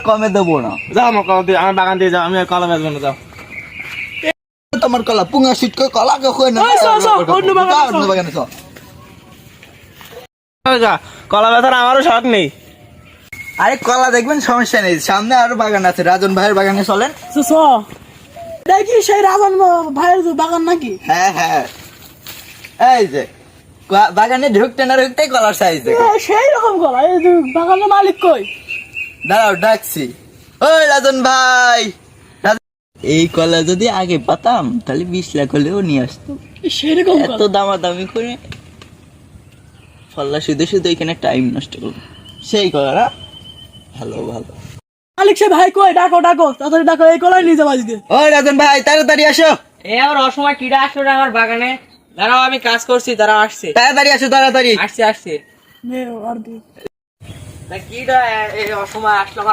কমে দেবো না। যাও আমার কলা দিয়ে, আমার বাগান দিয়ে যাও, আমি আর কলা বেচবো না, যাও। তোমার কলা পুঙ্গা সিটকে কলা কই না অন্য বাগানে চল। কলা বেচার আমারও শখ নেই। আরে কলা দেখবেন সমস্যা নেই, সামনে আরো বাগান আছে, রাজন ভাইয়ের বাগানে চলেন। দেখি সেই রাজন ভাইয়ের বাগান নাকি? হ্যাঁ হ্যাঁ, এই যে বাগানে ঢুকতে না ঢুকতেই কলার সাইজ দেখো। সেই রকম কলা। এই যে বাগানের মালিক কই? দাঁড়াও ডাকছি, ওই রাজন ভাই। এই কলা যদি আগে পাতাম তাহলে 20 লাখ হলেও নিয়ে আসতো। সেরকম এত দামাদামি করে ফল্লা শুধু শুধু এখানে টাইম নষ্ট করবো। সেই কলা ভালো ভালো। মালিক সে ভাই কই? ডাকো ডাকো, তাড়াতাড়ি ডাকো, এই কলাই নিয়ে যাবো আজকে। ওই রাজন ভাই তাড়াতাড়ি আসো, এ আমার অসময় কিডা আসলো রে আমার বাগানে। দাঁড়াও, আমি কাজ করছি, দাঁড়াও আসছে। তাড়াতাড়ি আসো তাড়াতাড়ি। আসছে নে, আর দে। কিডা এই অসময় আসলো আমার